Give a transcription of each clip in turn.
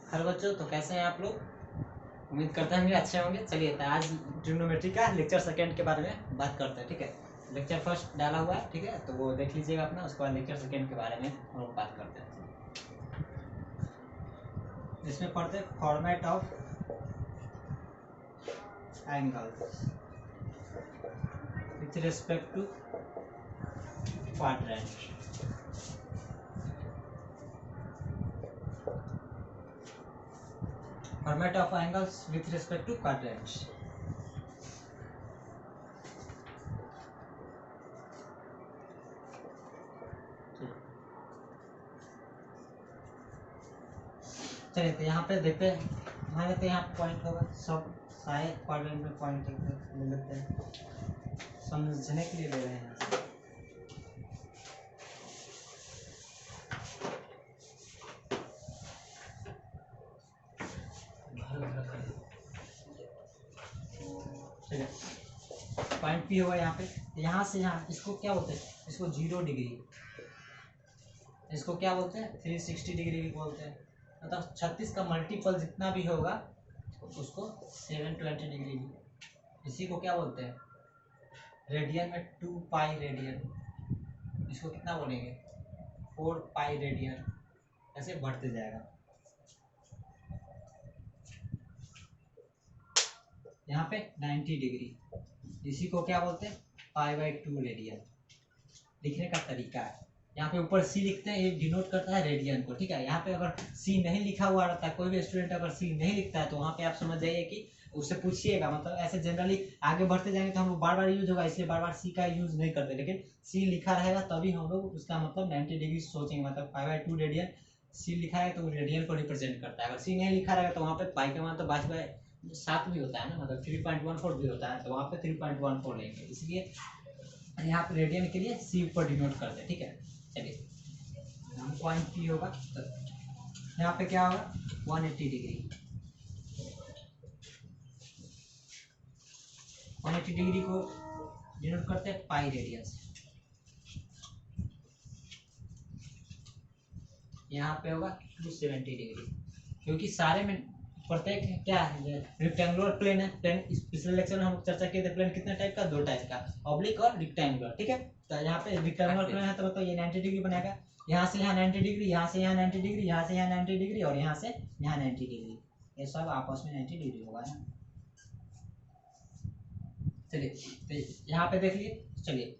Hello बच्चों, तो कैसे हैं आप लोग? उम्मीद करते हैं अच्छे होंगे। चलिए तो आज ट्रिग्नोमेट्री का लेक्चर सेकेंड के बारे में बात करते हैं। ठीक है, लेक्चर फर्स्ट डाला हुआ है, ठीक है, तो वो देख लीजिएगा अपना। उसके बाद लेक्चर सेकेंड के बारे में हम लोग बात करते हैं। इसमें पढ़ते हैं format of angle with respect to quadrant. Format of angles with respect to quadrants. चलिए तो यहाँ पे देखते हैं, हमारे तो यहाँ पॉइंट होगा सब सारे क्वाड्रेंट में पॉइंट ले लेते हैं, समझने के लिए ले रहे हैं। पॉइंट पी होगा यहाँ पे, यहाँ से यहाँ इसको क्या बोलते हैं? इसको 0 डिग्री, इसको क्या बोलते हैं? 360 डिग्री भी बोलते हैं। मतलब 36 का मल्टीपल जितना भी होगा उसको 720 डिग्री भी। इसी को क्या बोलते हैं? रेडियन में 2 पाई रेडियन, इसको कितना बोलेंगे? 4 पाई रेडियन। ऐसे बढ़ते जाएगा। यहाँ पे 90 डिग्री, इसी को क्या बोलते हैं? π/2 रेडियन। लिखने का तरीका है, यहाँ पे ऊपर सी लिखते हैं, ये डिनोट करता है रेडियन को। ठीक है, यहाँ पे अगर सी नहीं लिखा हुआ रहता है, कोई भी स्टूडेंट अगर सी नहीं लिखता है तो वहाँ पे आप समझ जाइए कि उससे पूछिएगा। मतलब ऐसे जनरली आगे बढ़ते जाएंगे तो हम लोग बार बार यूज होगा, इसलिए बार बार सी का यूज नहीं करते, लेकिन सी लिखा रहेगा तभी हम लोग उसका मतलब 90 डिग्री सोचेंगे। मतलब π/2 रेडियन सी लिखा है तो रेडियन को रिप्रेजेंट करता है। अगर सी नहीं लिखा रहेगा तो वहाँ पे पाई का मान तो 5/7 भी होता है ना, मतलब 3.14 भी होता है, तो वहाँ पे 3.14 लेंगे। इसलिए यहाँ पे रेडियन के लिए सी ऊपर डिनोट करते हैं। ठीक है, चलिए पॉइंट पी होगा तो यहाँ पे क्या होगा? 180 डिग्री। 180 डिग्री को डिनोट करते हैं पाई रेडियन से। यहाँ पे होगा 270 डिग्री, क्योंकि सारे में प्रत्येक क्या है? रेक्टेंगुलर प्लेन है। प्लेन पिछले लेक्चर में हम चर्चा किए थे, प्लेन कितने टाइप का? 2 टाइप का, ऑब्लिक और रेक्टेंगुलर। ठीक है, तो यहाँ पे रेक्टेंगुलर प्लेन है तो मतलब ये 90 डिग्री बनेगा। यहाँ से यहाँ 90 डिग्री, यहाँ से यहाँ 90 डिग्री, यहाँ से यहाँ 90 डिग्री और यहाँ से यहाँ 90 डिग्री, ये सब आपस में 90 डिग्री होगा ना। चलिए तो यहाँ पे देख लिए। चलिए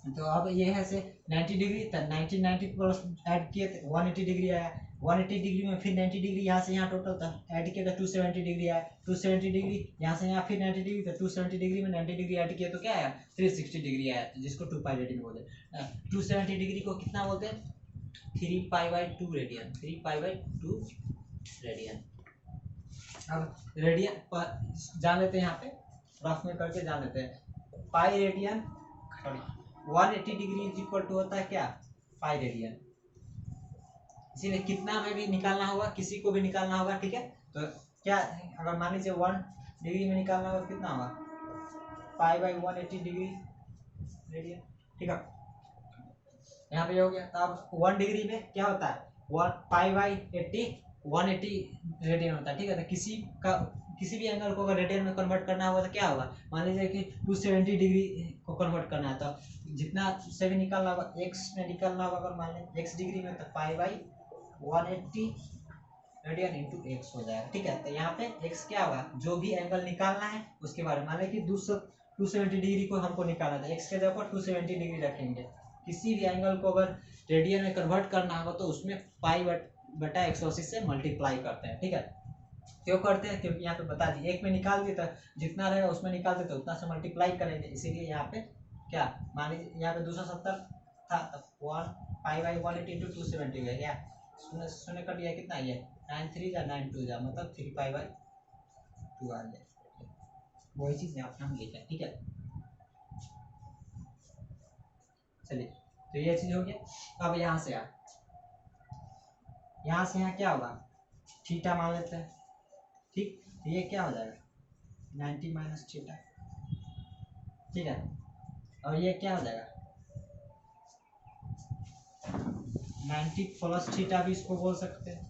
तो अब ये है से 90 डिग्री, तो 90 प्लस ऐड किए तो 180 डिग्री आया। 180 डिग्री में फिर 90 डिग्री यहाँ से यहाँ टोटल था, ऐड किया तो 270 डिग्री आया। 270 डिग्री यहाँ से यहाँ फिर 90 डिग्री, तो 270 डिग्री में 90 डिग्री ऐड किया तो क्या आया? 360 डिग्री आया, तो जिसको 2 पाई रेडियन बोलते हैं। 270 डिग्री को कितना बोलते हैं? 3 पाई/2 रेडियन। 3 पाई/2 रेडियन। अब रेडियन जान लेते हैं, यहाँ पे रफ में करके जान लेते हैं। Pi radian sorry 180 degree is equal to होता है क्या? Pi radian. इसीलिए कितना में भी निकालना होगा, किसी को भी निकालना होगा। ठीक है, तो क्या अगर मान लीजिए 1 डिग्री में निकालना होगा, कितना होगा? π/180 डिग्री रेडियन। ठीक है, यहाँ पे हो गया। तो अब 1 डिग्री में क्या होता है? 1π/80 180 रेडियन होता है। ठीक है, तो किसी भी एंगल को अगर रेडियन में कन्वर्ट करना होगा तो क्या होगा? मान लीजिए कि 270 डिग्री को कन्वर्ट करना है, तो जितना से भी निकालना होगा एक्स में निकालना होगा। अगर मान लें एक्स डिग्री में तो π/180 रेडियन इंटू एक्स हो जाएगा। ठीक है, तो यहाँ पे एक्स क्या होगा? जो भी एंगल निकालना है उसके बारे में, मान लें कि 270 डिग्री को हमको निकालना था, एक्स के जगह पर 270 डिग्री रखेंगे। किसी भी एंगल को अगर रेडियन में कन्वर्ट करना होगा तो उसमें π/180 से मल्टीप्लाई करते हैं। ठीक है, क्यों करते हैं? क्योंकि यहाँ पे बता दिए, एक में निकाल दिए तो जितना रहेगा उसमें निकाल देते उतना से मल्टीप्लाई करेंगे। इसीलिए यहाँ पे क्या मान लीजिए, यहाँ पे 270 था, 1π/180 इंटू 270 है क्या? शून्य कट गया, कितना ये 9×3 या 9×2 जा, मतलब 3π/2 आ जाए। वही चीज यहाँ पे हम लिखा है। ठीक है, चलिए तो ये चीज हो गया। अब यहाँ से यहाँ से यहाँ क्या होगा? थीटा मान लेते हैं। ठीक, ये क्या हो जाएगा? 90 माइनस थीटा। ठीक है, और ये क्या हो जाएगा? 90 प्लस थीटा भी इसको बोल सकते हैं।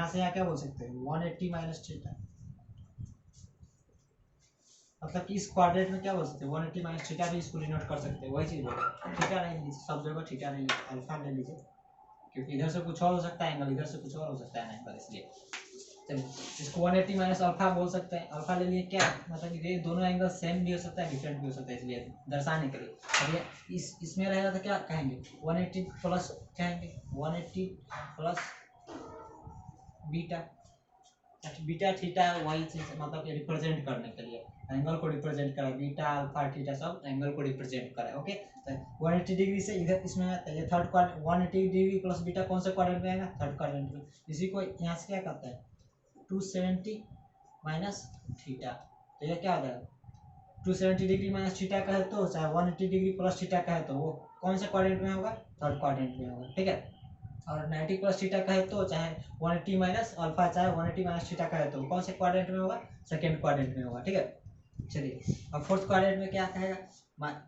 यहाँ से यहाँ क्या बोल सकते हैं 180 माइनस थीटा, मतलब कि इस क्वाड्रेंट में क्या बोल सकते हैं 180 माइनस थीटा भी इसको डिनोट कर सकते हैं, वही चीज बोले। थीटा नहीं लीजिए सब जगह, थीटा नहीं लीजिए, अल्फा ले लीजिए, क्योंकि इधर से कुछ और हो सकता है एंगल, इधर से कुछ और हो सकता है एंगल, इसलिए चलिए इसको 180 माइनस अल्फा बोल सकते हैं। अल्फा ले लिए क्या मतलब कि ये दोनों एंगल सेम भी हो सकता है डिफरेंट भी हो सकता है, इसलिए दर्शाने के लिए। अब ये इसमें रहेगा तो क्या कहेंगे 180 प्लस कहेंगे 180 प्लस बीटा, बीटा थीटा वही चीज मतलब रिप्रेजेंट करने के लिए एंगल को रिप्रेजेंट करा, बीटा अल्फा थीटा सब एंगल को रिप्रेजेंट करा। ओके तो 180 डिग्री से इधर इसमें आता है ये third quadrant, 180 degree plus beta कौन से क्वाड्रेंट में आएगा थर्ड क्वाड्रेंट में। इसी को यहाँ से क्या करता है 270 माइनस थीटा, तो ये क्या हो जाएगा 270 डिग्री माइनस थीटा का है तो चाहे 180 डिग्री प्लस थीटा का है तो वो कौन से क्वाड्रेंट में होगा थर्ड क्वाड्रेंट में होगा, ठीक है। और 90 प्लस थीटा का है तो चाहे 180 माइनस अल्फा चाहे 180 माइनस थीटा का है तो कौन से क्वाड्रेंट में होगा सेकेंड क्वाड्रेंट में होगा, ठीक है। चलिए अब फोर्थ क्वाड्रेंट में क्या कहेगा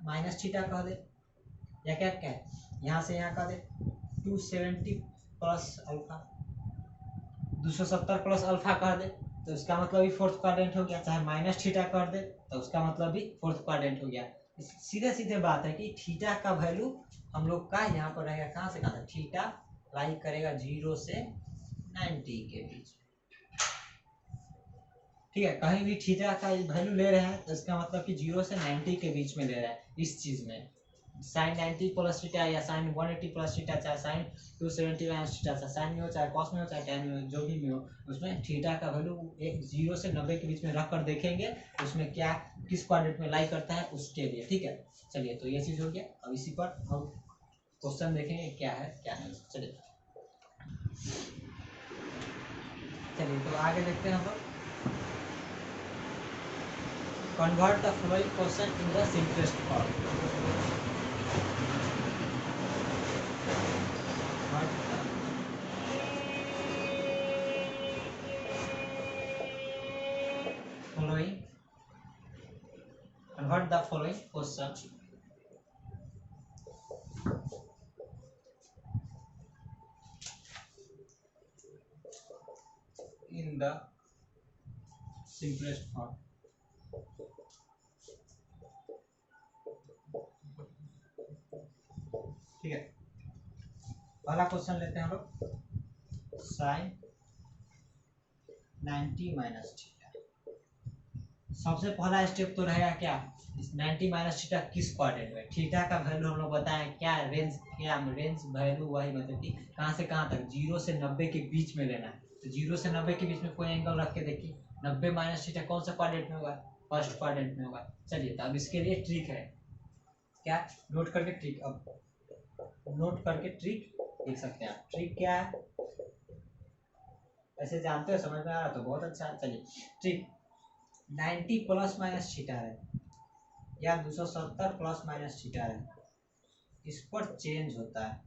माइनस थीटा कह दे या क्या क्या है यहाँ से यहाँ कह दे 270 प्लस अल्फा 270 प्लस अल्फा कह दे तो उसका मतलब भी फोर्थ क्वाड्रेंट हो गया, चाहे माइनस थीटा कर दे तो उसका मतलब भी फोर्थ क्वाड्रेंट हो गया। सीधे सीधे बात है कि थीटा का वैल्यू हम लोग का यहाँ पर रहेगा कहाँ से कहाँ तक थीटा लाई करेगा 0 से 90 के बीच, ठीक है। कहीं भी थीटा का वैल्यू ले रहे हैं तो इसका मतलब कि 0 से 90 के बीच में ले रहा है। इस चीज में साइन 90 प्लस थीटा या साइन 180 प्लस थीटा चाहे साइन 270 माइनस थीटा चाहे साइन में हो चाहे कॉस में हो चाहे टेन में हो जो भी में हो, उसमें थीटा का वैल्यू एक 0 से 90 के बीच में रख कर देखेंगे उसमें क्या किस क्वाड्रेंट में लाई करता है उसके लिए, ठीक है। चलिए तो ये चीज हो गया। अब इसी पर हम क्वेश्चन देखेंगे क्या है क्या नहीं। चलिए तो आगे देखते हैं हम लोग। Convert the following question in the simplest form. Convert the following question in the simplest form. ठीक है, पहला क्वेश्चन लेते हैं हम लोग साइन 90 माइनस थीटा। सबसे पहला स्टेप तो रहेगा क्या इस 90 माइनस थीटा किस क्वाड्रेंट में, थीटा का वैल्यू हम लोग बताएं क्या रेंज वैल्यू वही मतलब कि कहाँ से कहाँ तक 0 से 90 के बीच में लेना है। तो 0 से 90 के बीच में कोई एंगल रख के देखिए 90 माइनस थीटा कौन सा क्वाड्रेंट में होगा फर्स्ट क्वाड्रेंट में होगा। चलिए तो अब इसके लिए ट्रिक है क्या नोट करके ट्रिक, अब नोट करके ट्रिक देख सकते हैं आप। ट्रिक क्या है ऐसे जानते हो समझ में आ रहा तो बहुत अच्छा है। चलिए ट्रिक 90 प्लस माइनस थीटा है या 270 प्लस माइनस थीटा है, इस पर चेंज होता है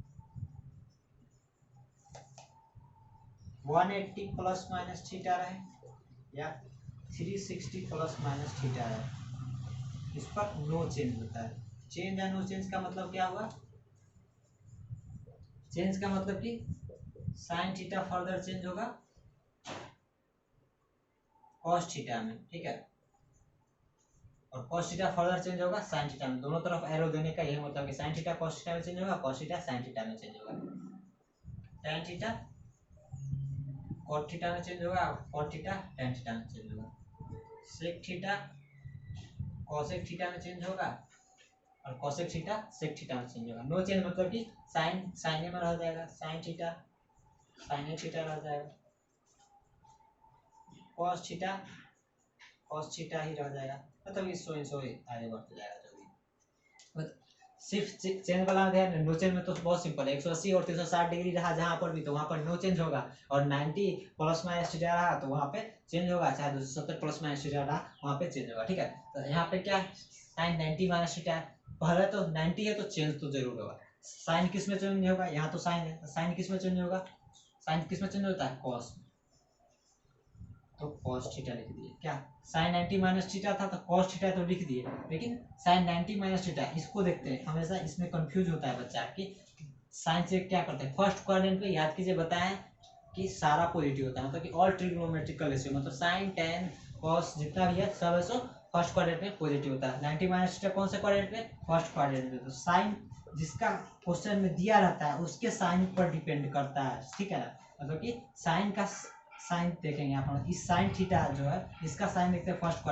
180 प्लस माइनस थीटा रहे या 360 प्लस माइनस थीटा है, इस पर नो चेंज होता है। चेंज या नो चेंज का मतलब क्या हुआ, चेंज का मतलब कि साइन थीटा फर्दर चेंज होगा कॉस थीटा में, ठीक है, और कॉस थीटा फर्दर चेंज होगा साइन थीटा में। दोनों तरफ एरो देने का यही मतलब कि साइन थीटा कॉस थीटा में चेंज होगा, कॉस थीटा साइन थीटा में चेंज होगा, tan थीटा कॉट थीटा में चेंज होगा, कॉट थीटा tan थीटा में चेंज होगा, सेक थीटा कॉसेक थीटा में चेंज होगा और कॉसेक थीटा सेक थीटा में चेंज होगा। नो चेंज मतलब कि साइन साइन में रह जाएगा, साइन थीटा साइन थीटा रह जाएगा, कॉस थीटा ही रह जाएगा, मतलब इस सो आगे बढ़ते जाएगा जो भी। सिर्फ चेंज वाला ध्यान, नो चेंज में तो बहुत सिंपल है 180 और 360 डिग्री रहा जहाँ पर भी तो वहाँ पर नो चेंज होगा, और 90 प्लस माइनस थीटा रहा तो वहाँ पे चेंज होगा, चाहे 270 प्लस माइनस थीटा रहा वहाँ पे चेंज होगा, ठीक है। तो यहाँ पे क्या साइन 90 माइनस थीटा पहले तो 90 है तो चेंज तो जरूर होगा। साइन किस में चेंज होगा, यहाँ तो साइन है, साइन किस में चेंज होगा, साइन किस में चेंज होता है कॉस, तो कॉस थीटा लिख दिए। क्या साइन 90 माइनस थीटा था तो कॉस थीटा तो लिख दिए, लेकिन साइन 90 माइनस थीटा इसको देखते हैं, हमेशा इसमें कंफ्यूज होता है बच्चा कि साइन से क्या करते हैं फर्स्ट क्वाड्रेंट पे याद कीजिए बताएं कि सारा पॉजिटिव होता है, मतलब कि ऑल ट्रिग्नोमेट्रिकल रेशियो, मतलब साइन टेन कॉस जितना भी है सब है सो फर्स्ट क्वाड्रेंट में पॉजिटिव होता है। 90 माइनस थीटा कौन से क्वाड्रेंट में? फर्स्ट क्वाड्रेंट में। तो साइन जिसका क्वेश्चन में दिया रहता है उसके साइन पर डिपेंड करता है, ठीक है ना। मतलब कि साइन का साइन देखेंगे आप, इस साइन थीटा जो है इसका साइन देखते हैं फर्स्ट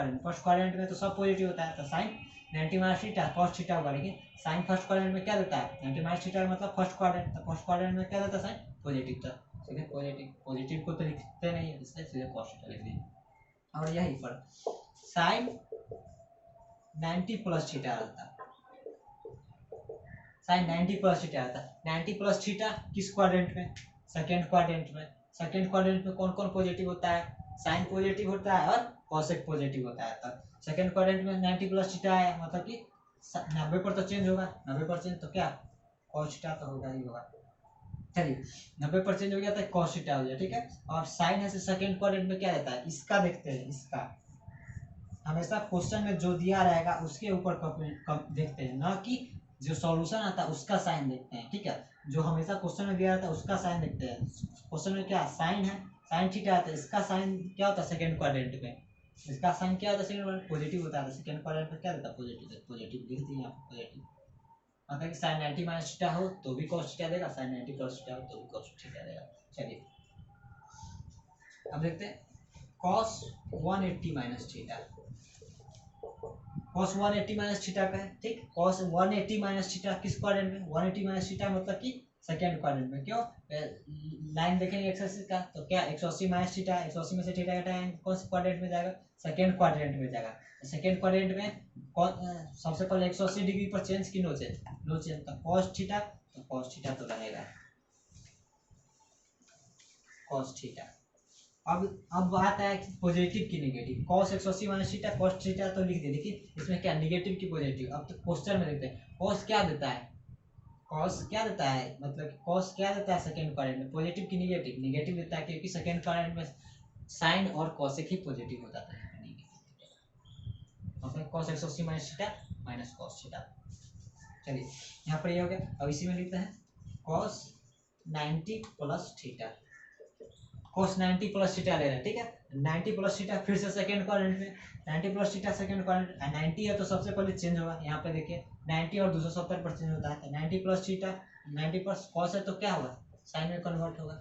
क्वाड्रेंट में तो सब पॉजिटिव होता है, तो sine 90 minus theta cos theta होगा। लेकिन साइन फर्स्ट क्वाड्रेंट में क्या देता है? 90 माइनस थीटा मतलब फर्स्ट क्वाड्रेंट, तो फर्स्ट क्वाड्रेंट में क्या देता है? Sine positive. था सीधे पॉजिटिव को तो लिखते नहीं है, इसलिए सीधे कॉस थीटा लिख दिए। और यही पर साइन 90 प्लस थीटा आता है, साइन 90 प्लस थीटा आता है। 90 प्लस थीटा किस क्वाड्रेंट में? सेकेंड क्वाड्रेंट में। सेकेंड क्वाड्रेंट में कौन कौन पॉजिटिव होता है? साइन पॉजिटिव होता है और कॉसेक पॉजिटिव होता है। तो सेकेंड क्वाड्रेंट में 90 प्लस थीटा है, मतलब कि 90 पर तो चेंज होगा, 90 पर चेंज तो क्या कॉस थीटा तो होगा ही होगा। चलिए 90 पर चेंज हो गया तो कॉस थीटा हो गया, ठीक है। और साइन है सेकेंड क्वाड्रेंट में क्या रहता है? इसका देखते हैं, इसका हमेशा क्वेश्चन में जो दिया रहेगा उसके ऊपर देखते हैं, ना कि जो सॉल्यूशन आता है उसका साइन देखते हैं, ठीक है। जो हमेशा क्वेश्चन में दिया रहता है उसका साइन देखते हैं। क्वेश्चन में क्या साइन है, साइन थीटा आता है, इसका साइन क्या होता है सेकंड क्वाड्रेंट में? इसका साइन क्या होता है सेकंड क्वाड्रेंट? पॉजिटिव होता है। सेकंड क्वाड्रेंट में क्या रहता है? पॉजिटिव। पॉजिटिव लिख दिए आप, पॉजिटिव। मतलब कि साइन 90 माइनस थीटा हो तो भी कॉस थीटा देगा, साइन 90 प्लस थीटा हो तो भी कॉस थीटा देगा। चलिए अब देखते हैं cos 180 minus theta. cos 180 minus theta का है, ठीक। cos 180 माइनस थीटा किस क्वाड्रेंट में? 180 माइनस थीटा मतलब कि सेकेंड क्वाड्रेंट में। क्यों? लाइन देखेंगे एक्स एक्सिस का, तो क्या 180 माइनस थीटा, 180 में से थीटा घटाएंगे कौन से क्वाड्रेंट में जाएगा? सेकेंड क्वाड्रेंट में जाएगा। सेकेंड क्वाड्रेंट में सबसे पहले 180 डिग्री पर चेंज की नो चेंज, नो चेंज, तो cos थीटा, तो cos थीटा तो रहेगा cos थीटा। अब आता है पॉजिटिव की negative. cos 180 minus theta cos theta तो लिख दे, लेकिन इसमें क्या नेगेटिव की पॉजिटिव। अब तो क्वेश्चन में देखते हैं cos क्या देता है, cos क्या देता है, मतलब cos क्या देता है सेकंड क्वाड्रेंट में? पॉजिटिव की नेगेटिव? नेगेटिव देता है, क्योंकि सेकंड क्वाड्रेंट में साइन और cosec ही पॉजिटिव हो जाता है। मतलब cos 180 minus theta minus cos theta. चलिए यहाँ पर ये हो गया। अब इसी में लिखते हैं cos 90 plus theta. cos 90 plus theta ले रहे हैं, ठीक है। 90 प्लस थीटा फिर से सेकंड क्वाड्रेंट में, 90 प्लस थीटा सेकंड क्वाड्रेंट, 90 है तो सबसे पहले चेंज होगा। यहाँ पे देखिए 90 और 270 पर चेंज होता है, तो 90 प्लस थीटा, 90 प्लस cos है तो क्या होगा? साइन में कन्वर्ट होगा,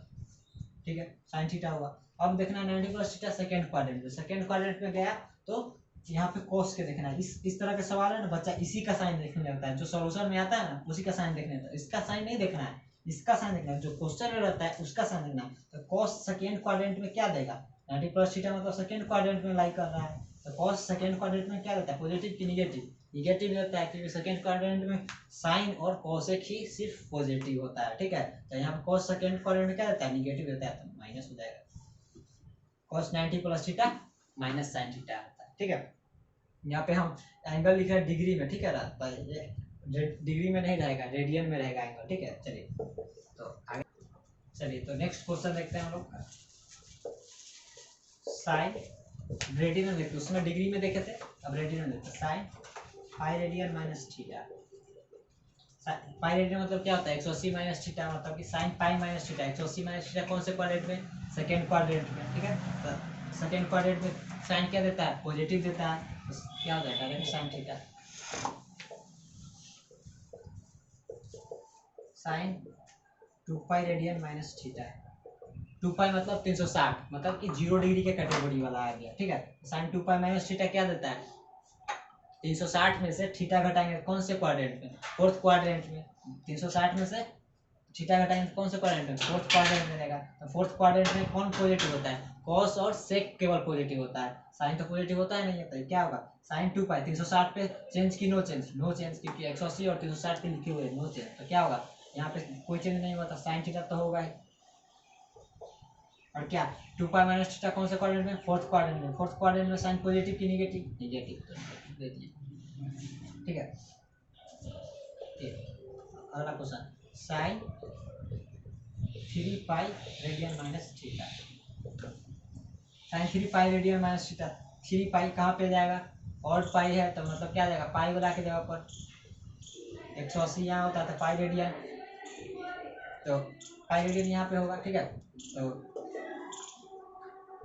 ठीक है, साइन थीटा होगा। अब देखना है 90 प्लस थीटा सेकंड क्वाड्रेंट में, सेकंड क्वाड्रेंट में गया तो यहाँ पे cos के देखना है। इस तरह के सवाल है ना, बच्चा इसी का साइन देखने लगता है, जो सॉल्यूशन में आता है ना उसी का साइन देखने लगता है। इसका साइन नहीं देखना है, इसका साइन देखना है, जो क्वेश्चन में रहता है उसका साइन देखना है। तो cos सेकेंड क्वाड्रेंट में क्या देगा? 90 प्लस थीटा मतलब सेकेंड क्वाड्रेंट में लाई कर रहा है, तो cos सेकेंड क्वाड्रेंट में क्या देता है? पॉजिटिव की नेगेटिव? निगेटिव देता है, क्योंकि सेकेंड क्वाड्रेंट में साइन और cosec ही सिर्फ पॉजिटिव होता है, ठीक है। तो यहाँ पे cos सेकेंड क्वाड्रेंट में क्या देता है? निगेटिव देता है, तो माइनस हो जाएगा। cos 90 plus theta minus sine theta आता है, ठीक है। यहाँ पे हम एंगल लिख रहे हैं डिग्री में, ठीक है ना, डिग्री में नहीं रहेगा, रेडियन में रहेगा एंगल, ठीक है। चलिए तो आगे चलिए तो नेक्स्ट क्वेश्चन देखते हैं हम लोग। साइन रेडियन में देखते, उसमें डिग्री में देखे थे, अब रेडियन में देखते हैं। Sine pi radian minus theta. Pi radian मतलब क्या होता है? 180 माइनस थीटा, मतलब कि sine pi minus theta. 180 minus theta कौन से क्वाड्रेंट में? सेकेंड क्वाड्रेंट में, ठीक है। तो सेकेंड क्वाड्रेंट में साइन क्या देता है? पॉजिटिव देता है, तो क्या हो जाएगा? देखो sine theta, sine 2 pi radian minus theta. 2 pi मतलब 360, मतलब कि 0 डिग्री के कैटेगरी वाला आ गया, ठीक है। साइन 2 पाई माइनस थीटा क्या देता है? 360 में से थीटा घटाएंगे कौन से क्वाड्रेंट में? फोर्थ क्वाड्रेंट में। 360 में से थीटा घटाएंगे कौन से क्वाड्रेंट में? फोर्थ क्वाड्रेंट में रहेगा। तो फोर्थ क्वाड्रेंट में कौन पॉजिटिव होता है? cos और sec केवल पॉजिटिव होता है, साइन तो पॉजिटिव होता है नहीं होता है। क्या होगा? साइन 2 पाई 360 पे चेंज की नो चेंज, नो चेंज, क्योंकि 180 और 360 पे लिखे हुए नो चेंज, तो क्या होगा? यहाँ पे कोई चेंज नहीं होता, साइन थीटा तो होगा ही। और क्या 2 पाई माइनस थीटा कौन से क्वाड्रेंट में? फोर्थ क्वाड्रेंट में। फोर्थ क्वाड्रेंट में साइन पॉजिटिव की नेगेटिव? नेगेटिव, तो दे दिए, ठीक है। अगला question, sine 3 pi radian minus theta. Sine 3 pi radian minus theta, 3 pi कहाँ पे जाएगा? और पाई है तो मतलब क्या जाएगा? पाई वाला के जगह पर 180 यहाँ होता है, तो पाई रेडियन, तो पाई रेडियन यहाँ पे होगा, ठीक है। तो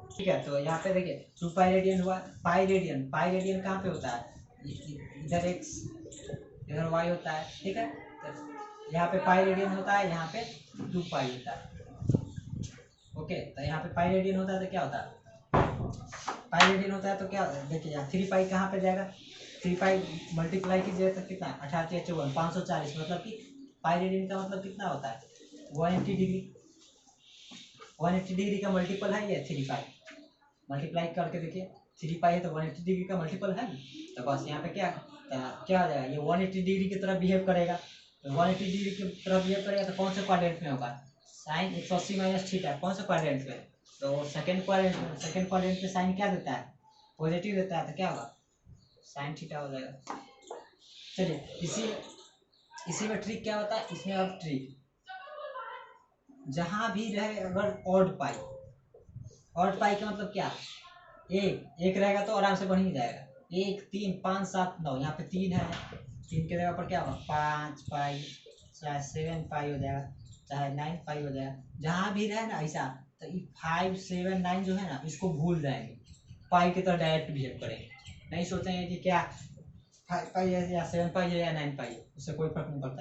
ठीक है। तो यहाँ पे देखिए 2 पाई रेडियन हुआ, पाई रेडियन कहाँ पे होता है, इधर x इधर y होता है, ठीक है। तो यहाँ पे पाई रेडियन होता है, यहाँ पे 2 पाई होता है। ओके, तो यहाँ पे पाई रेडियन होता है तो क्या होता है, पाई रेडियन होता है तो क्या होता है, देखिए यहाँ 3 पाई कहाँ पे जाएगा, 3 पाई मल्टीप्लाई कीजिए तो कितना 18 54 540, मतलब कि पाई रेडियन का मतलब कितना होता है 180 डिग्री। 180 डिग्री का मल्टीपल है ये 3 पाई, मल्टीप्लाई करके देखिए 3 पाई है तो 180 डिग्री का मल्टीपल है। तो बस यहाँ पे क्या क्या हो जाएगा, ये 180 डिग्री की तरह बिहेव करेगा। तो 180 डिग्री की तरह बिहेव करेगा तो कौन से क्वाड्रेंट में होगा, साइन 180 माइनस थीटा, कौन से क्वाड्रेंट में, तो सेकंड क्वाड्रेंट में साइन क्या देता है, पॉजिटिव देता है, तो क्या होगा साइन थीटा हो जाएगा। चलिए इसी में ट्रिक क्या होता है, इसमें अब ट्रिक जहां भी रहे अगर ऑड पाई का मतलब क्या, एक रहेगा तो आराम से बन ही जाएगा, 1 3 5 7 9, यहाँ पे 3 है, 3 के जगह पर क्या होगा 5 पाई, चाहे 7 पाई हो जाएगा, चाहे 9 पाई हो जाएगा, जहाँ भी रहे ना ऐसा, तो ये 5 7 9 जो है ना इसको भूल जाएंगे, पाई की तरह डायरेक्ट बिहेव करेंगे, नहीं सोचेंगे कि क्या 5 पाई है या 7 पाई है या 9 पाई है, उससे कोई फर्क नहीं पड़ता।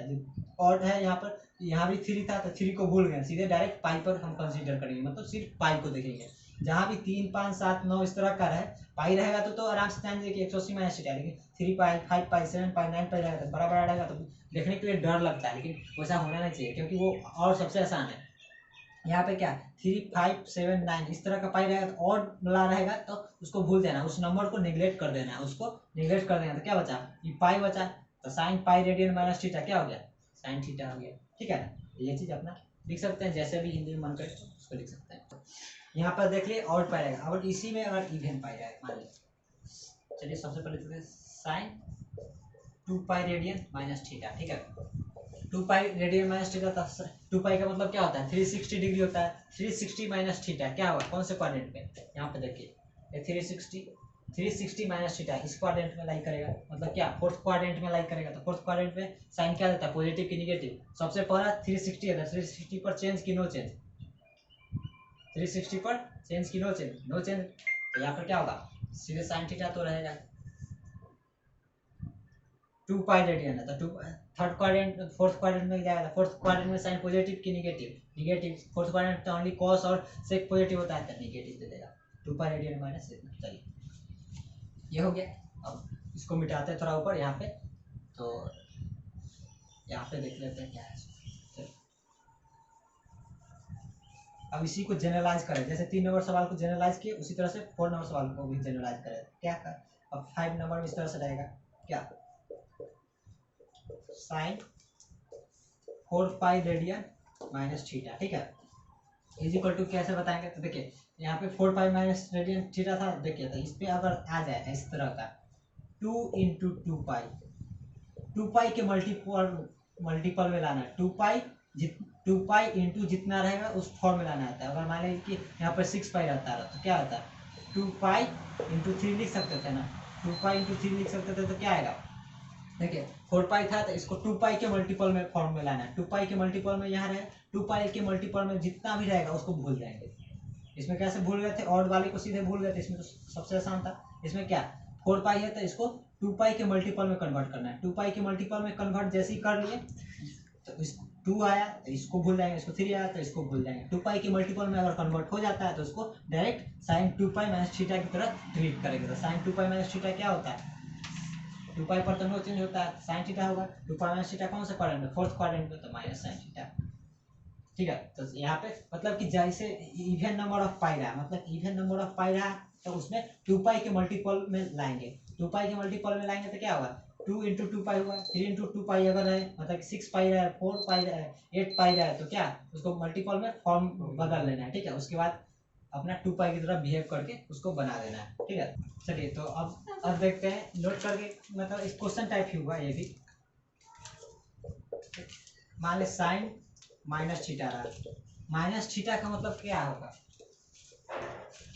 ऑड है यहाँ भी 3 था तो 3 को भूल गए, सीधे डायरेक्ट पाई पर हम कंसीडर करेंगे, मतलब सिर्फ पाई को देखेंगे। जहाँ भी 3 5 7 9 इस तरह का है, पाई रहेगा तो आराम से जान कि 180 माइनस थीटा, लेकिन 3 पाई 5 पाई 7 पाई 9 पाई रहेगा तो बड़ा बड़ा रहेगा, तो देखने के लिए डर लगता है, लेकिन वैसा होना नहीं चाहिए क्योंकि वो और सबसे आसान है। यहाँ पे क्या 3 5 7 9 इस तरह का पाई रहेगा तो और मिला रहेगा तो उसको भूल देना, उस नंबर को निगलेक्ट कर देना, तो क्या बचा, ये पाई बचा, तो sine pi radian minus theta क्या हो गया, साइन थीटा हो गया, ठीक है ना। ये चीज अपना लिख सकते हैं, जैसे भी हिंदी में मन करे उसको लिख सकते हैं। यहाँ पर देख लिए ऑड पाई रहेगा, अगर इसी में अगर इवन पाई रहेगा मान लीजिए, चलिए सबसे पहले sine 2 pi radian minus theta, ठीक है। 2 pi radian minus theta, 2 pi का मतलब क्या होता है 360 डिग्री होता है, 360 माइनस थीटा क्या होगा, कौन से क्वाड्रेंट में, यहाँ पे देखिए 360 माइनस थीटा इस क्वाड्रेंट में लाई करेगा, मतलब क्या फोर्थ क्वाड्रेंट में लाई करेगा, तो फोर्थ क्वाड्रेंट में साइन क्या देता है, पॉजिटिव की निगेटिव, सबसे पहला 360 है, 360 पर चेंज की नो चेंज, 360 पर चेंज की नो चेंज, तो यहाँ पर क्या होगा सीधे साइन थीटा तो रहेगा। 2 पाई रेडियन है तो थर्ड क्वाड्रेंट फोर्थ क्वाड्रेंट में जाएगा, फोर्थ क्वाड्रेंट में साइन पॉजिटिव की निगेटिव, फोर्थ क्वाड्रेंट तो ओनली कॉस और सेक पॉजिटिव होता है तो निगेटिव दे देगा, 2 पाई रेडियन माइनस इतना। चलिए ये हो गया, अब इसको मिटाते हैं थोड़ा ऊपर यहाँ पे, तो यहाँ पे देख लेते हैं क्या है। अब इसी को जनरलाइज करें, जैसे 3 नंबर सवाल को जनरलाइज किए उसी तरह से 4 नंबर सवाल को भी जनरलाइज करें, क्या कर अब 5 नंबर में इस तरह से रहेगा क्या, sine 4 pi radian minus theta, ठीक है, इज इक्वल टू कैसे बताएंगे, तो देखिए यहाँ पे 4 पाई माइनस रेडियन थीटा था, देखिए तो इस पे अगर आ जाए इस तरह का 2 इंटू 2 पाई के मल्टीपल में लाना है, 2 पाई इंटू जितना रहेगा उस फॉर्म में लाना आता है। अगर मान लीजिए कि यहाँ पर 6 पाई रहता है तो क्या होता है 2 पाई इंटू 3 लिख सकते थे ना, 2 पाई इंटू 3 लिख सकते थे, तो क्या आएगा देखिए 4 पाई था तो इसको 2 पाई के मल्टीपल में फॉर्म में लाना है, 2 पाई के मल्टीपल में यहाँ रहे, 2 पाई के मल्टीपल में जितना भी रहेगा उसको भूल जाएंगे। इसमें कैसे भूल गए थे, ऑड वाले को सीधे भूल गए थे, इसमें तो सबसे आसान था। इसमें क्या 4 पाई है तो इसको 2 पाई के मल्टीपल में कन्वर्ट करना है, 2 पाई के मल्टीपल में कन्वर्ट जैसे ही कर लिए तो इस 2 आया तो इसको भूल जाएंगे, इसको 3 आया तो इसको भूल जाएंगे, 2 पाई के मल्टीपल में अगर कन्वर्ट हो जाता है तो उसको direct sine 2 pi minus theta की तरह ट्रीट करेंगे। तो साइन 2 पाई माइनस थीटा क्या होता है, 2 पाई पर तो नो चेंज होता है, साइन थीटा होगा, 2 पाई माइनस थीटा कौन सा क्वाड्रेंट में, फोर्थ क्वाड्रेंट में, तो माइनस साइन थीटा, ठीक है। तो यहाँ पे मतलब कि जैसे इवन नंबर ऑफ पाई रहा, मतलब इवन नंबर ऑफ पाई रहा तो उसमें 2 पाई के मल्टीपल में लाएंगे, 2 पाई के मल्टीपल में लाएंगे तो क्या होगा 2 इंटू 2 पाई हुआ, 3 इंटू 2 पाई अगर है मतलब 6 पाई रहा है, 4 पाई रहा है, 8 पाई रहा है, तो क्या उसको मल्टीपल में फॉर्म बदल लेना है, ठीक है। उसके बाद अपना 2 पाई की तरह बिहेव करके उसको बना देना है, ठीक है। चलिए तो अब देखते हैं नोट करके, मतलब इस क्वेश्चन टाइप ही हुआ ये भी, मान ले साइन माइनस थीटा रहा, माइनस थीटा का मतलब क्या होगा,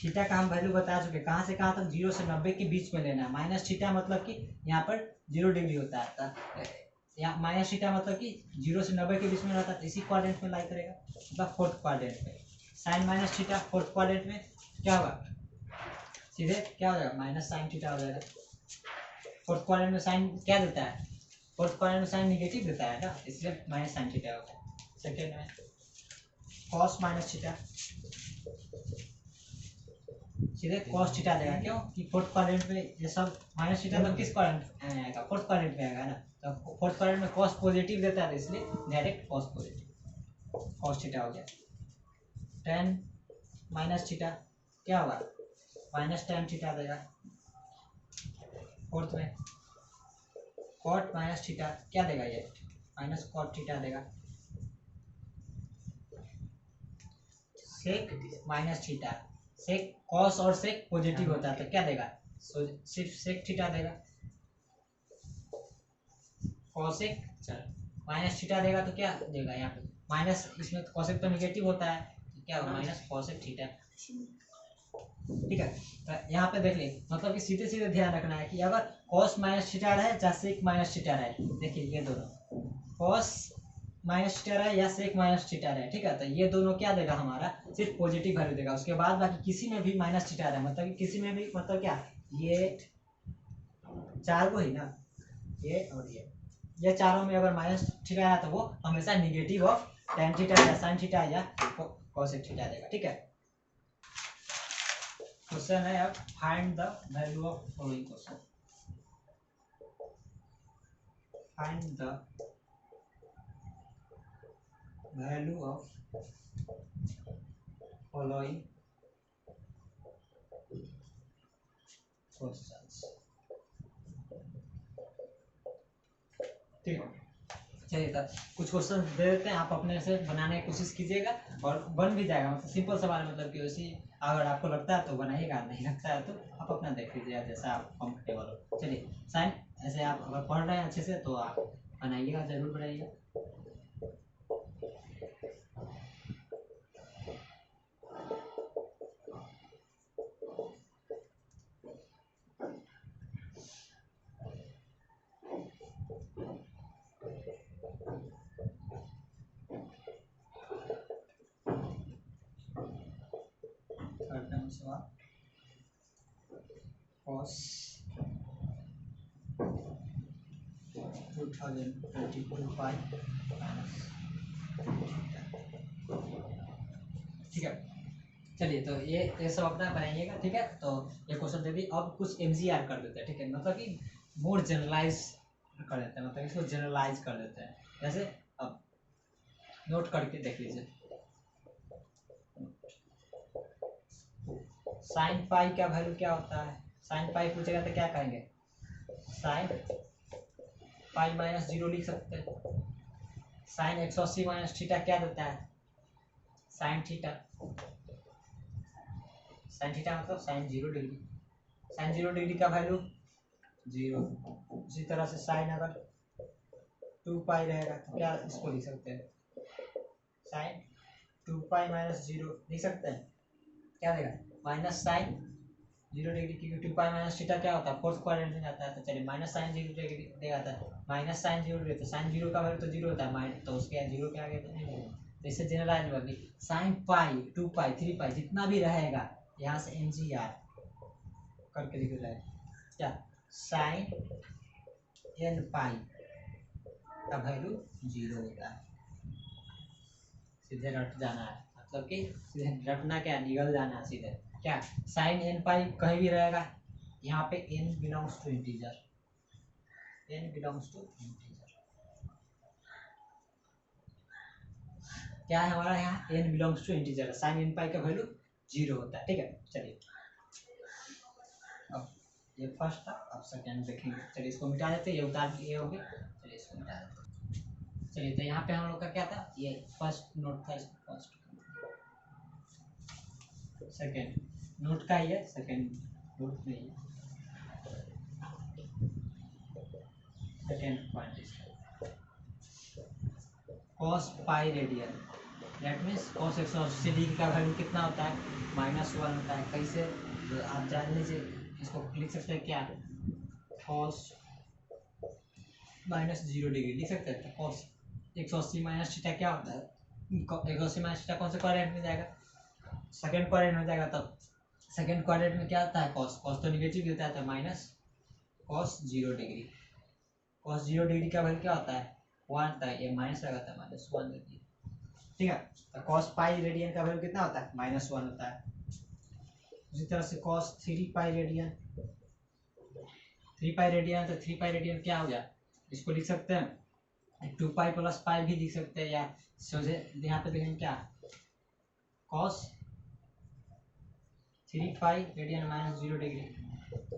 थीटा का हम वैल्यू बता चुके, कहाँ से कहाँ तक 0 से 90 के बीच में लेना है। माइनस थीटा मतलब कि यहाँ पर 0 डिग्री होता है, यहाँ माइनस थीटा मतलब कि 0 से 90 के बीच में रहता है, तो इसी क्वाड्रेंट में लाई करेगा, मतलब फोर्थ क्वाड्रेंट में। Sine minus theta fourth quadrant में, क्या होगा, सीधे क्या हो जाएगा माइनस साइन थीटा हो जाएगा। फोर्थ क्वाड्रेंट में साइन क्या देता है, फोर्थ क्वाड्रेंट में साइन निगेटिव देता है ना, इसलिए माइनस साइन थीटा होगा। सेकेंड में कॉस माइनस थीटा, सीधे कॉस थीटा देगा, क्यों कि फोर्थ क्वाड्रेंट में ये सब माइनस थीटा तो किस क्वाड्रेंट में आएगा, फोर्थ क्वाड्रेंट में आएगा ना, तो फोर्थ क्वाड्रेंट में कॉस पॉजिटिव देता है, इसलिए direct cos positive, cos theta हो गया। टेन माइनस थीटा क्या होगा, माइनस टेन थीटा देगा। फोर्थ में कॉट माइनस थीटा क्या देगा, ये माइनस कॉट थीटा देगा। सेक माइनस थीटा, सेक कॉस और सेक पॉजिटिव होता है तो क्या देगा, सिर्फ सेक थीटा देगा। कॉसेक माइनस थीटा देगा तो क्या देगा, यहाँ पे माइनस, इसमें कॉसेक तो निगेटिव होता है तो क्या होगा माइनस कॉसेक थीटा। ठीक है, तो यहाँ पे देख ले, मतलब कि सीधे सीधे ध्यान रखना है कि अगर कॉस माइनस थीटा रहे या सेक माइनस थीटा रहे, देखिए ये दोनों कॉस माइनस थीटा रहे या सेक माइनस थीटा रहे, ठीक है, तो ये दोनों क्या देगा हमारा, सिर्फ पॉजिटिव वैल्यू देगा। उसके बाद बाकी किसी में भी माइनस थीटा रहे, मतलब कि किसी में भी, मतलब क्या, ये चार को ही ना, ये और ये चारों में अगर माइनस थीटा है तो वो हमेशा निगेटिव ऑफ टेन थीटा या साइन थीटा या कोसेक थीटा देगा। ठीक है, क्वेश्चन है अब find the value of following question, find the value of following questions. ठीक है, चलिए तब कुछ क्वेश्चन दे देते हैं, आप अपने से बनाने की कोशिश कीजिएगा और बन भी जाएगा, मतलब सिंपल सवाल, मतलब कि वैसे अगर आपको लगता है तो बनाइएगा, नहीं लगता है तो आप अपना देख लीजिएगा जैसा आप कंफर्टेबल हो। चलिए साइन, ऐसे आप अगर पढ़ रहे हैं अच्छे से तो आप बनाइएगा, जरूर बनाइएगा। cos 2022 पाई माइनस, ठीक है। चलिए तो ये सब अपना बनाइएगा, ठीक है। तो ये क्वेश्चन दे दी, अब कुछ एमजीआर कर देते हैं, ठीक है, मतलब कि मोर जनरलाइज कर देते हैं, मतलब इसको जनरलाइज कर देते हैं। जैसे अब नोट करके देख लीजिए, साइन पाई का वैल्यू क्या होता है, साइन पाई पूछेगा तो क्या कहेंगे, साइन पाई माइनस 0 लिख सकते हैं। साइन 180 माइनस थीटा क्या देता है, साइन थीटा, साइन थीटा मतलब साइन 0 डिग्री, साइन 0 डिग्री का वैल्यू 0। उसी तरह से साइन अगर 2 पाई रहेगा तो क्या इसको लिख सकते हैं, साइन 2 पाई माइनस 0 लिख सकते हैं, क्या देगा माइनस साइन 0 डिग्री, क्योंकि 2 पाई माइनस थीटा क्या होता है, फोर्थ क्वाड्रेंट में जाता है, तो चलिए माइनस साइन 0 डिग्री देगा, था माइनस साइन 0 डिग्री, तो साइन 0 का वैल्यू तो 0 होता है, माइनस तो उसके 0 के आगे तो नहीं होगा, तो इससे जनरलाइज होगी साइन पाई 2 पाई 3 पाई जितना भी रहेगा, यहाँ से एमजीआर करके लिख रहा है क्या, साइन एन पाई का वैल्यू 0 होता है, सीधे रट जाना है, मतलब कि सीधे रटना क्या, निकल जाना है सीधे, क्या साइन एन पाई कहीं भी रहेगा, यहाँ पे n belongs to integer, n belongs to integer, क्या है हमारा यहाँ n belongs to integer, sine n pi का वैल्यू 0 होता है। ठीक है, चलिए अब ये फर्स्ट था, अब सेकंड देखेंगे, चलिए इसको मिटा देते, ये उतार दिए होंगे, चलिए इसको मिटा देते। चलिए तो यहाँ पे हम लोग का क्या था, ये फर्स्ट नोट था, इसको फर्स्ट, सेकंड नोट का ही है, सेकंड नोट नहीं है, सेकंड पॉइंट इसका cos pi radian, that means cos 180 degree का वैल्यू कितना होता है, -1 होता है। कैसे, तो आप जान लीजिए, इसको लिख सकते हैं क्या, cos -0 डिग्री लिख सकते हैं, तो cos 180 माइनस थीटा क्या होता है, 180 माइनस थीटा कौन से क्वाड्रेंट में जाएगा, सेकंड क्वाड्रेंट में जाएगा, तब सेकेंड क्वाड्रेंट में क्या आता है कॉस, कॉस तो निगेटिव होता है, तो minus cos 0 degree. Cos 0 degree का वैल्यू क्या होता है 1 था, ये माइनस लगाता है -1 देती है, ठीक है। तो कॉस पाई रेडियन का वैल्यू कितना होता है -1 होता है। उसी तरह से cos 3 pi radian, 3 pi radian, तो 3 पाई रेडियन क्या हो गया, इसको लिख सकते हैं 2 पाई प्लस पाई भी लिख सकते हैं, या सोचे यहाँ पे देखेंगे क्या cos 3 pi radian -0 degree.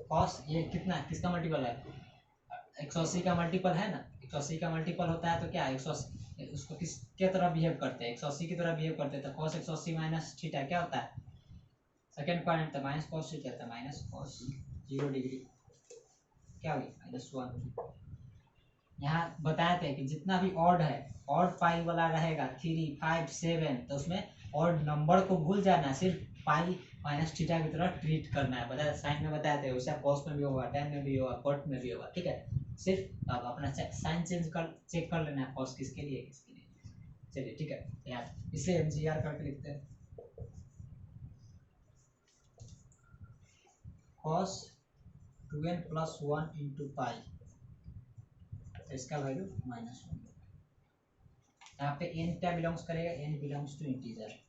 Cos ये कितना किसका मल्टीपल है 180 का मल्टीपल है ना, 180 का मल्टीपल होता है तो क्या 180 उसको किसके तरह बिहेव करते हैं 180 की तरह बिहेव करते हैं, तो कॉस 180 माइनस थीटा क्या होता है सेकेंड क्वाड्रेंट, तो माइनस कॉस थीटा था माइनस कॉस 0 डिग्री क्या हुई -1। यहाँ बताए थे कि जितना भी ऑड है, ऑड पाई वाला रहेगा 3 5 7, तो उसमें ऑड नंबर को भूल जाना है, सिर्फ पाई माइनस थीटा की तरह ट्रीट करना है। बताया साइन में बताए थे, वैसा कॉस में भी होगा, टेन में भी होगा, कॉट में भी होगा, ठीक है। सिर्फ अब अपना साइन चेक कर लेना है कॉस किसके लिए किसके लिए। चलिए ठीक है यार, इसे एमजीआर करके लिखते हैं कॉस 2n + 1 × पाई, इसका वैल्यू -1। यहाँ पे n क्या बिलोंग्स करेगा, n belongs to integer.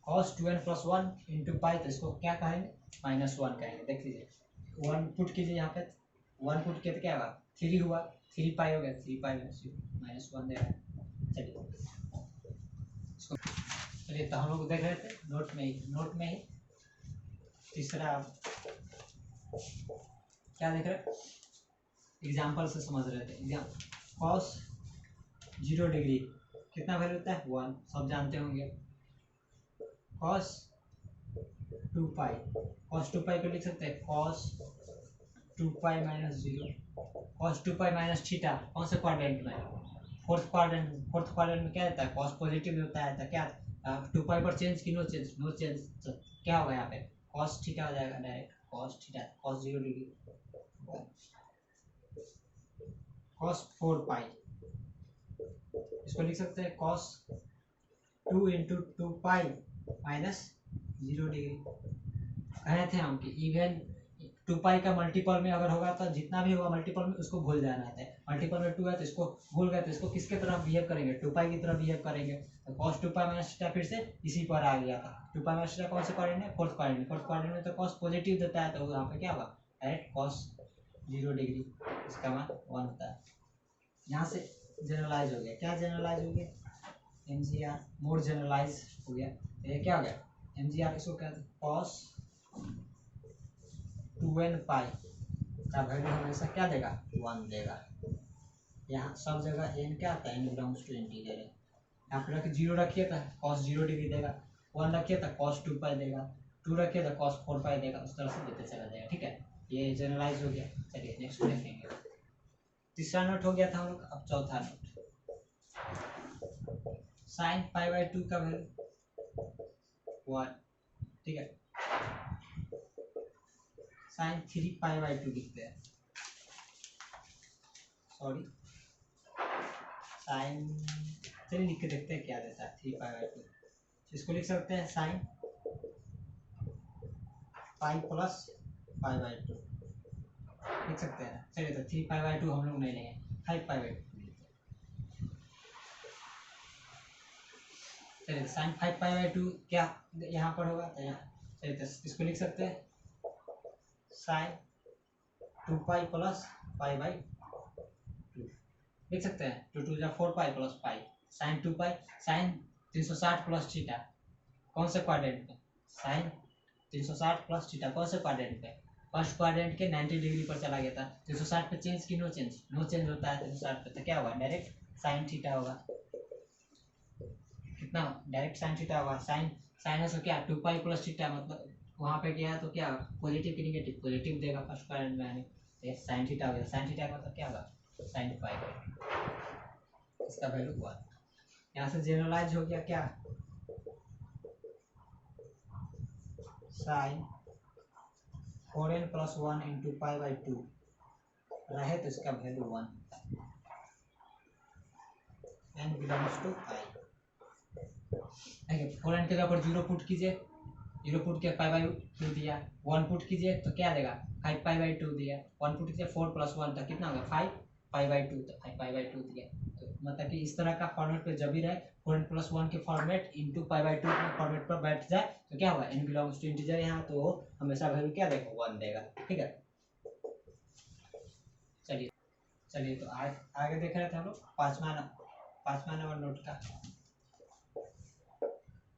cos 2n + 1 × pi, तो इसको क्या कहेंगे -1 कहेंगे। देख लीजिए 1 पुट कीजिए यहाँ पे, 1 पुट किया तो क्या होगा 3 हुआ, 3 पाई हो गया, 3 पाई -1 दे रहा है। चलिए तो हम लोग देख रहे थे नोट में ही तीसरा क्या देख रहे एग्जाम्पल से समझ रहे थे। कॉस 0 डिग्री कितना वैल्यू होता है 1, सब जानते होंगे। कॉस 2 पाई, कॉस 2 पाई को लिख सकते हैं कॉस 2 पाई -0, कॉस 2 पाई माइनस थीटा कौन से क्वाड्रेंट में फोर्थ क्वाड्रेंट में क्या देता है कॉस पॉजिटिव होता है, तो क्या 2 पाई पर चेंज की नो चेंज, तो क्या होगा यहाँ पे कॉस थीटा हो जाएगा direct cos theta, cos 0 degree. Cos 4 पाई इसको लिख सकते हैं कॉस 2 × 2 पाई -0 डिग्री। कहे थे हम कि इवन 2 पाई का मल्टीपल में अगर होगा तो जितना भी होगा मल्टीपल में उसको भूल जाना है। मल्टीपल में 2 है तो इसको भूल गए तो इसको किसके तरह बिहेव करेंगे 2 पाई की तरह बिहेव करेंगे। तो कॉस 2 पाई माइनस थीटा फिर से इसी पर आ गया था। 2 पाई माइनस थीटा कौन से क्वाड्रेंट में फोर्थ क्वाड्रेंट में तो कॉस पॉजिटिव देता है, तो यहाँ पे क्या होगा डायरेक्ट कॉस 0 डिग्री, इसका मान 1 होता है। यहाँ से जनरलाइज हो गया, क्या जनरलाइज हो गया एमजीआर, मोर जनरलाइज हो गया। ये क्या हो गया एमजीआर, इसको क्या कॉस 2n पाई का वैल्यू हमेशा क्या देगा 1 देगा। यहाँ सब जगह n क्या आता है n बिलोंग्स टू इंटीजर है। यहाँ पे रखिए 0 रखिए तो कॉस 0 डिग्री देगा, 1 रखिए तो कॉस 2 पाई देगा, 2 रखिए तो कॉस 4 पाई देगा, उस तरह से देते चला जाएगा, ठीक है। ये जनरलाइज हो गया। चलिए नेक्स्ट देखेंगे। तीसरा नोट हो गया था हम लोग, अब चौथा नोट साइन π/2 का वैल्यू 1, ठीक है। साइन 3 π/2 लिखते हैं, सॉरी साइन, चलिए लिख के देखते हैं क्या देता है 3 π/2। इसको लिख सकते हैं साइन पाई प्लस π/2 लिख सकते हैं। चलिए तो 3 π/2 हम लोग नहीं लेंगे, 5 π/2। चलिए साइन 5 π/2 क्या यहाँ पर होगा, तो यहाँ चलिए तो इसको लिख सकते हैं साइन 2 पाई प्लस π/2 लिख सकते हैं। 2 2 जा 4 पाई प्लस पाई, साइन 2 पाई, साइन 360 प्लस थीटा कौन से क्वाड्रेंट में, साइन 360 प्लस थीटा कौन से क्वाड्रेंट पे, फर्स्ट क्वाड्रेंट के 90 डिग्री पर चला गया था। 360 पे चेंज की नो चेंज होता है 360 पे, तो क्या होगा डायरेक्ट साइन थीटा होगा। कितना डायरेक्ट साइन थीटा होगा, साइन से क्या 2 पाई प्लस थीटा, मतलब वहाँ पे क्या है तो क्या पॉजिटिव की निगेटिव, पॉजिटिव देगा फर्स्ट क्वाड्रेंट में, यानी साइन थीटा हो गया। साइन थीटा का मतलब क्या होगा साइन पाई, इसका वैल्यू 1। यहाँ से जनरलाइज हो गया क्या साइन 4n + 1 × π/2 रहे तो इसका value 1, n belongs to i। Four n की जगह पर 0 पुट कीजिए, 0 पुट किया पाई बाई 2 दिया, 1 पुट कीजिए तो क्या देगा 5 पाई बाई 2 दिया, 1 पुट कीजिए 4 + 1 था कितना होगा 5 पाई बाई 2, तो 5 पाई बाई 2 दिया। तो मतलब कि इस तरह का फॉर्मेट पे जब भी रहे 4n + 1 के फॉर्मेट इंटू पाई बाई 2 के फॉर्मेट पर बैठ जाए तो क्या होगा n बिलोंग्स टू इंटीजर यहाँ, तो हमेशा वैल्यू क्या देगा 1 देगा। ठीक है, चलिए चलिए तो आगे देख रहे थे हम लोग पांचवा नंबर नोट का।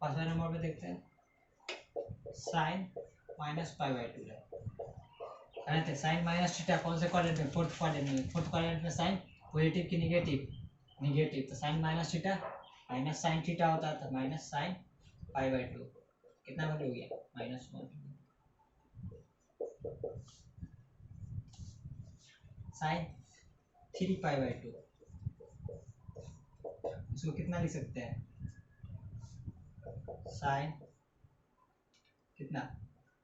पांचवा नंबर पे देखते हैं साइन माइनस पाई बाई 2 है। साइन माइनस थीटा कौन से क्वाड्रेंट में, फोर्थ क्वाड्रेंट में साइन पॉजिटिव की निगेटिव, तो sine minus theta minus sine theta होता है, तो माइनस साइन पाई बाई 2 कितना वैल्यू हो गया -1, साइन 3 पाई बाई 2, इसको कितना लिख सकते हैं साइन कितना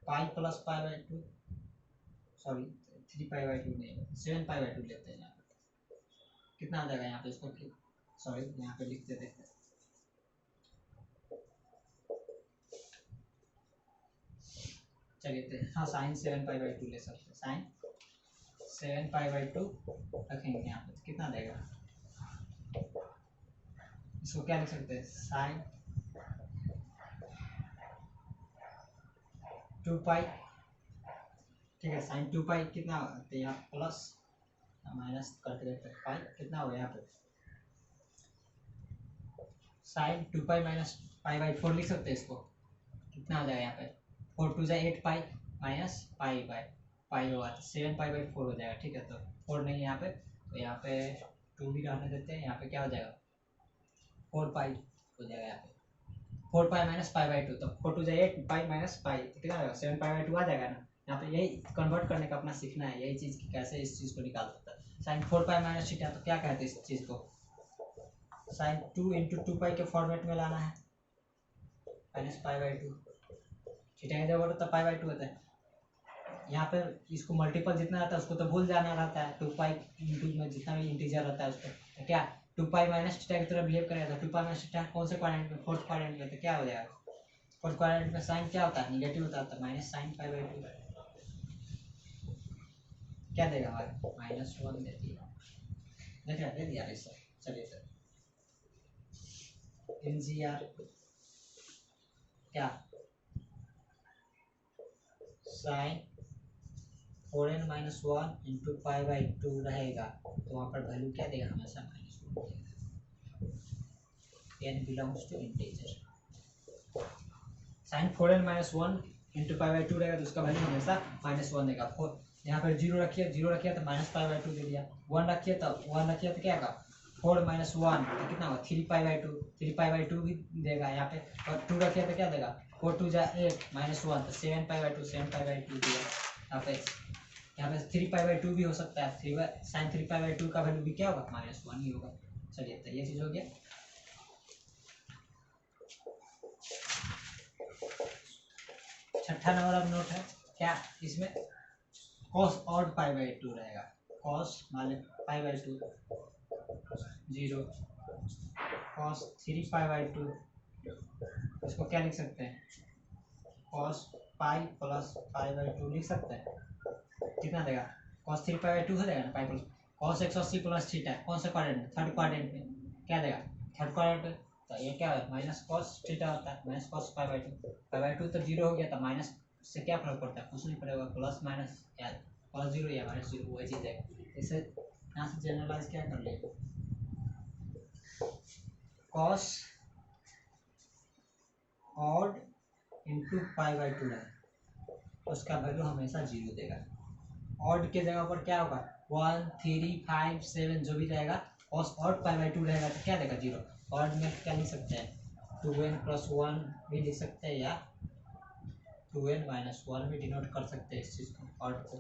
pi plus pi by 2, sorry 3 pi by 2 नहीं 7 पाई बाई 2 लेते हैं यहाँ पे, कितना आ जाएगा यहाँ पे इसको, सॉरी यहाँ पे लिखते थे, चलिए तो हाँ साइन 7 पाई बाई 2 ले सकते हैं, साइन 7 पाई बाई 2 रखेंगे यहाँ पे, कितना देगा, इसको क्या लिख सकते हैं साइन 2 पाई, ठीक है साइन 2 पाई कितना, तो यहाँ प्लस माइनस करके देखते हैं पाई कितना होगा यहाँ पे, sine 2 pi minus pi by 4 लिख सकते हैं इसको, कितना आ जाएगा यहाँ पे 4 2 8 पाई माइनस पाई बाई पाई होगा तो 7 पाई बाई 4 हो जाएगा। ठीक है, तो 4 नहीं यहाँ पे, तो यहाँ पे 2 भी रहने देते हैं, यहाँ पे क्या हो जाएगा 4 पाई हो जाएगा यहाँ पे, 4 पाई माइनस पाई बाई 2, तो 4 2 8 पाई माइनस पाई कितना आएगा 7 पाई बाई 2 आ जाएगा ना। यहाँ पे यही कन्वर्ट करने का अपना सीखना है, यही चीज़ की कैसे इस चीज़ को निकाल सकता है। साइन 4 पाई माइनस थीटा, तो क्या कहते हैं इस चीज़ को, साइन 2 × 2 पाई के फॉर्मेट में लाना है, माइनस पाई बाई 2, थीटा की जगह तो पाई बाई 2 होता है, यहाँ पे इसको मल्टीपल जितना रहता है उसको तो भूल जाना रहता है, 2 पाई इंटू में जितना भी इंटीजर रहता है उसको, तो क्या 2 पाई माइनस थीटा की तरह बिहेव करेगा, तो 2 पाई माइनस थीटा कौन से क्वाड्रेंट में, फोर्थ क्वाड्रेंट में, तो क्या हो जाएगा फोर्थ क्वाड्रेंट में साइन क्या होता है निगेटिव होता है, तो माइनस साइन पाई बाई 2 क्या देगा हमारे -1 दे दिया, देख रहे दे दिया सर। चलिए सर NCR क्या साइन 4n - 1 × पाई बाई 2 रहेगा, तो वहाँ पर वैल्यू क्या देगा हमेशा -1 देगा, n belongs to integer, sine 4n - 1 × pi by 2 रहेगा तो उसका वैल्यू हमेशा -1 देगा। 4 यहाँ पर 0 रखिए तो माइनस पाई बाई 2 दे दिया, 1 रखिए तो क्या होगा 4 - 1 तो कितना होगा 3 पाई बाई 2, 3 पाई बाई 2 भी देगा यहाँ पे, और 2 रखिए तो क्या देगा 4 2 8 -1 तो 7 पाई बाई 2 7 पाई बाई 2 दिया। यहाँ पे 3 पाई बाई 2 भी हो सकता है, साइन 3 पाई बाई 2 का वैल्यू भी क्या होगा -1 ही होगा। चलिए तो ये चीज़ हो गया। छठा नंबर अब नोट है क्या, इसमें cos ऑड पाई बाई 2 रहेगा, cos मान पाई बाई 2 0, cos 3 पाई बाई 2, इसको क्या लिख सकते हैं cos pi plus pi by 2 लिख सकते हैं, कितना देगा cos 3 पाई बाई 2 हो जाएगा ना, pi plus cos 180 plus theta कौन से क्वाड्रेंट में, थर्ड क्वाड्रेंट में, क्या देगा थर्ड क्वाड्रेंट में, तो ये क्या है माइनस cos थीटा होता है, माइनस cos पाई बाई 2 तो 0 हो गया, तो माइनस से क्या फर्क पड़ता है, कुछ नहीं पड़ेगा, प्लस माइनस या प्लस 0 या -0 वही चीज़ है। इसे यहाँ से जनरलाइज क्या कर ले cos odd into pi by 2 है, उसका वैल्यू हमेशा 0 देगा। ऑड के जगह पर क्या होगा 1 3 5 7 जो भी रहेगा, cos ऑड पाई बाई 2 रहेगा तो क्या देगा 0। ऑड में क्या लिख सकते हैं 2n + 1 भी लिख सकते हैं, या 2n - 1 भी डिनोट कर सकते हैं इस चीज़ को, ऑड को,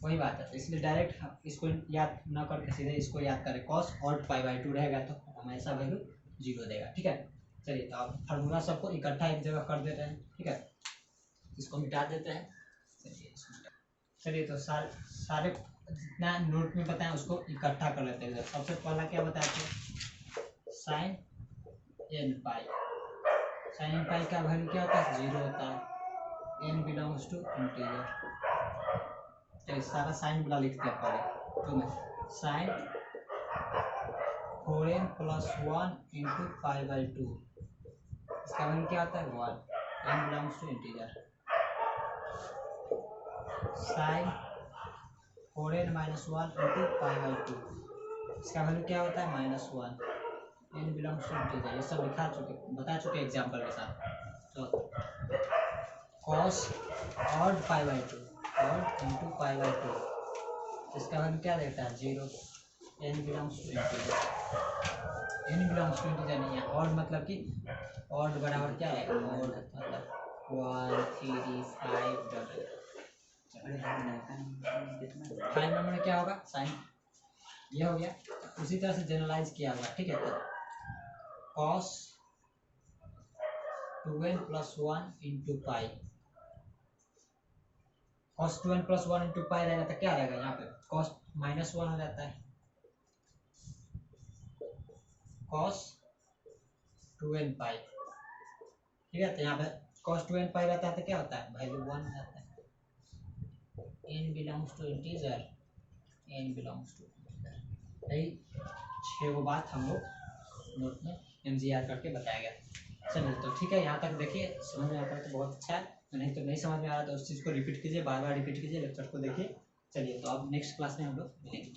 वही बात है। तो इसलिए डायरेक्ट इसको याद ना करके सीधे इसको याद करें, cos ऑड पाई बाई 2 रहेगा तो हमेशा वैल्यू 0 देगा। ठीक है, चलिए तो आप फार्मूला सबको इकट्ठा एक जगह कर देते हैं। ठीक है, इसको मिटा देते हैं। चलिए तो सारे जितना नोट में बताएं उसको इकट्ठा कर लेते हैं। सबसे पहला क्या बताते हैं साइन n पाई, साइन पाई का वैल्यू क्या होता है, 0 होता है, n बिलोंग्स टू इंटीजर। तो सारा साइन बड़ा लिखते हैं पहले, तो मैं sine 4n plus 1 into pi by 2, इसका वैल्यू क्या होता है 1, n belongs to integer. Sine 4n minus 1 into pi by 2, इसका वैल्यू क्या होता है -1, n बिलोंग्स टू इंटीजर। ये सब बता चुके एग्जाम्पल के साथ। तो cos odd pi by 2 odd into pi by 2, इसका वैल्यू क्या देता है 0, n belongs to integer. n belongs to integer नहीं है, ऑड मतलब कि ऑड बराबर क्या है, ऑड मतलब 1 3 5 5 नंबर में क्या होगा, साइन ये हो गया। उसी तरह से जनरलाइज किया हुआ, ठीक है। तो cos 2n प्लस 1 इंटू पाई, cos 2n प्लस 1 इंटू पाई रहेगा तो क्या रहेगा, यहाँ पे cos -1 हो जाता है, cos 2n पाई, ठीक है। तो यहाँ पे cos 2n पाई रहता है तो क्या होता है, वैल्यू 1 हो जाता है। n belongs to integer, n belongs to integer, यही 6 बात हम लोग नोट में MGR करके बताया गया। चलिए तो ठीक है, यहाँ तक देखिए, समझ में आता है तो बहुत अच्छा है, नहीं तो नहीं समझ में आ रहा तो उस चीज़ को रिपीट कीजिए, बार बार रिपीट कीजिए, लेक्चर को देखिए। चलिए तो अब नेक्स्ट क्लास में हम लोग मिलेंगे।